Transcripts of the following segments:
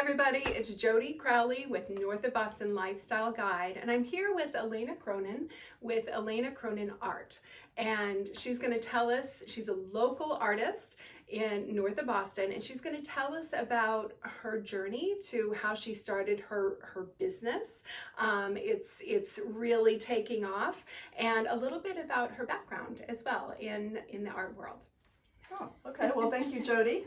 everybody, it's Jodi Crowley with North of Boston Lifestyle Guide, and I'm here with Elena Cronin with Elena Cronin Art. And she's going to tell us, she's a local artist in North of Boston, and she's going to tell us about her journey to how she started her business. It's really taking off, and a little bit about her background as well in the art world. Oh, okay. Well, thank you, Jodi.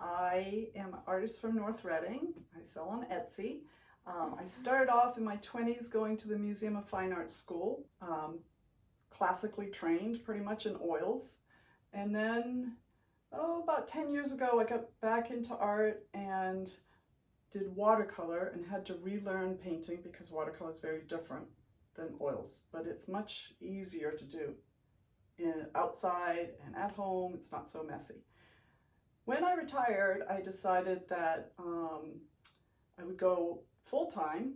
I am an artist from North Reading. I sell on Etsy. I started off in my 20s going to the Museum of Fine Arts School, classically trained pretty much in oils. And then, about 10 years ago, I got back into art and did watercolor and had to relearn painting because watercolor is very different than oils, but it's much easier to do outside and at home. It's not so messy. When I retired, I decided that I would go full-time,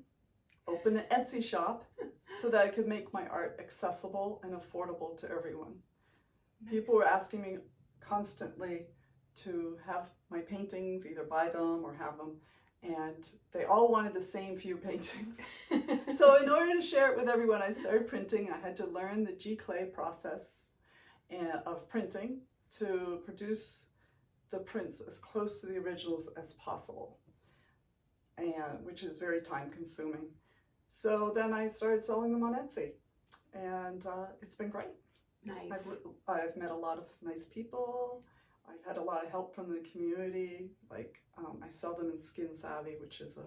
open an Etsy shop so that I could make my art accessible and affordable to everyone. Nice. People were asking me constantly to have my paintings, either buy them or have them, and they all wanted the same few paintings. So in order to share it with everyone, I started printing. I had to learn the G-clay process of printing to produce the prints as close to the originals as possible, and which is very time consuming. So then I started selling them on Etsy, and it's been great. Nice. I've met a lot of nice people. I've had a lot of help from the community. Like I sell them in Skin Savvy, which is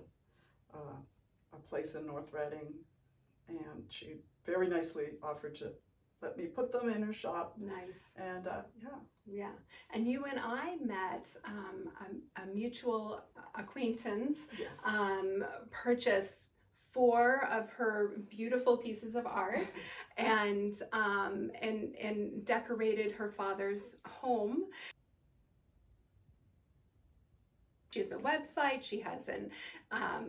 a place in North Reading, and she very nicely offered to let me put them in her shop. Nice. And yeah. And you and I met a mutual acquaintance. Yes. Purchased 4 of her beautiful pieces of art and decorated her father's home. She has a website. She has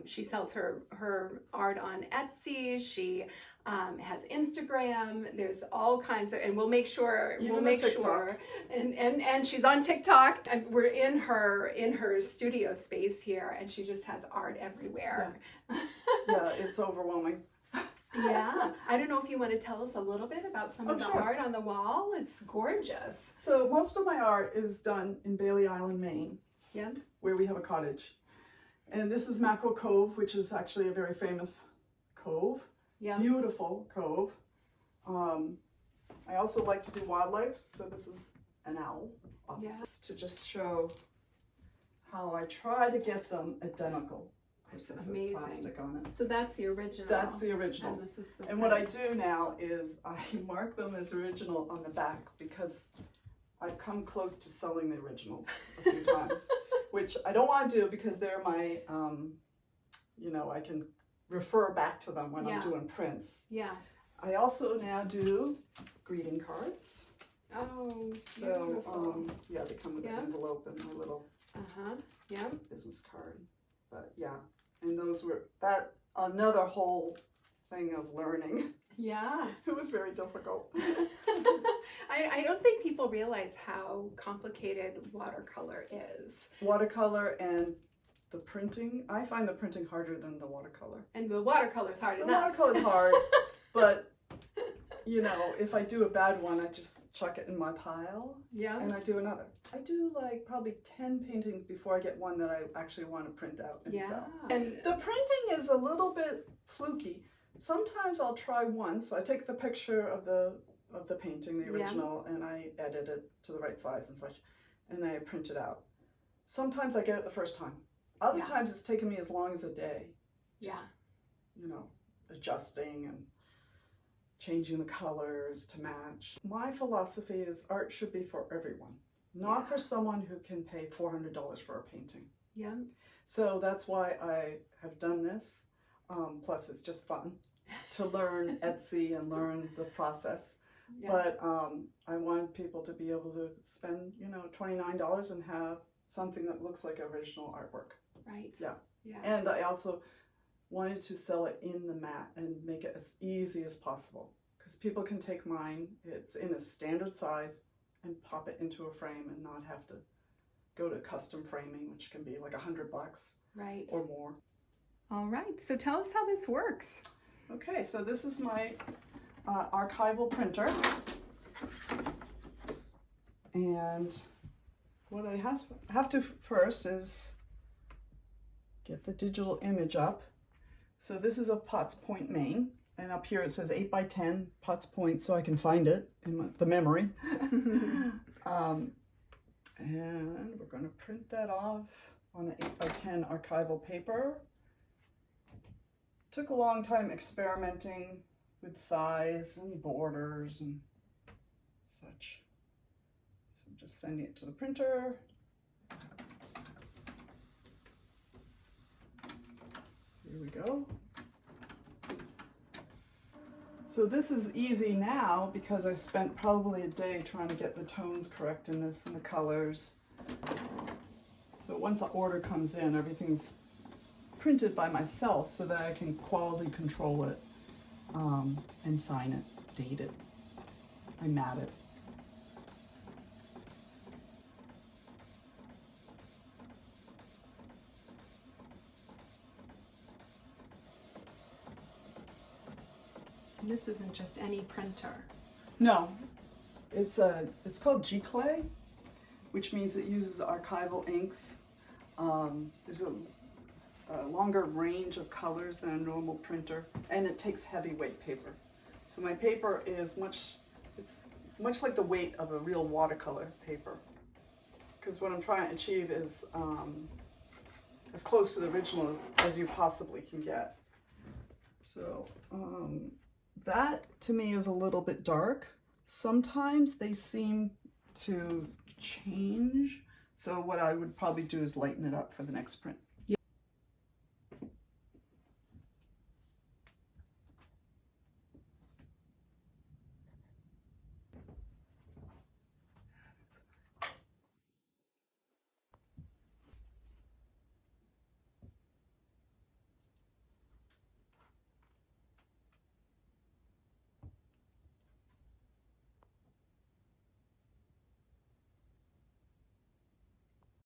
she sells her art on Etsy. She has Instagram. There's all kinds of, and we'll make sure and she's on TikTok, and we're in her studio space here, and she just has art everywhere. Yeah, it's overwhelming. Yeah, I don't know if you want to tell us a little bit about some of the art on the wall. It's gorgeous. So most of my art is done in Bailey Island, Maine. Yeah. Where we have a cottage. And this is Mackerel Cove, which is actually a very famous cove. Yeah. Beautiful cove. I also like to do wildlife, so this is an owl. Yeah. To just show how I try to get them identical. That's amazing. Plastic on it. So that's the original. That's the original. And, this is the what I do now is I mark them as original on the back because I've come close to selling the originals a few times, which I don't want to do because they're my, I can refer back to them when I'm doing prints. Yeah. I also now do greeting cards. Oh, so they come with an envelope and a little business card. But yeah, and those were another whole thing of learning. Yeah. It was very difficult. I don't think people realize how complicated watercolor is. Watercolor and the printing, I find the printing harder than the watercolor. And the watercolor's hard enough. The watercolor's hard, but if I do a bad one, I just chuck it in my pile. Yeah. And I do another. I do like probably 10 paintings before I get one that I actually want to print out and sell. And the printing is a little bit fluky. Sometimes I'll try once. I take the picture of the painting, the original, and I edit it to the right size and such, and then I print it out. Sometimes I get it the first time. Other times it's taken me as long as a day. Just, adjusting and changing the colors to match. My philosophy is art should be for everyone, not for someone who can pay $400 for a painting. Yeah. So that's why I have done this. Plus it's just fun to learn Etsy and learn the process. Yeah. But I want people to be able to spend, $29 and have something that looks like original artwork. Right. Yeah. And I also wanted to sell it in the mat and make it as easy as possible. Because people can take mine, it's in a standard size, and pop it into a frame and not have to go to custom framing, which can be like $100 Right. or more. All right. So tell us how this works. Okay, so this is my archival printer. And what I have to first is get the digital image up. So this is of Potts Point, Maine. And up here it says 8x10 Potts Point, so I can find it in the memory. And we're going to print that off on an 8x10 archival paper. Took a long time experimenting with size and borders and such. So I'm just sending it to the printer. Here we go. So this is easy now because I spent probably a day trying to get the tones correct in this and the colors. So once the order comes in, everything's printed by myself so that I can quality control it and sign it, date it, I mat it. And this isn't just any printer. No, it's called G-Clay, which means it uses archival inks. There's a longer range of colors than a normal printer, and it takes heavyweight paper. So my paper is it's much like the weight of a real watercolor paper, because what I'm trying to achieve is as close to the original as you possibly can get. So that to me is a little bit dark. Sometimes they seem to change, so what I would probably do is lighten it up for the next print.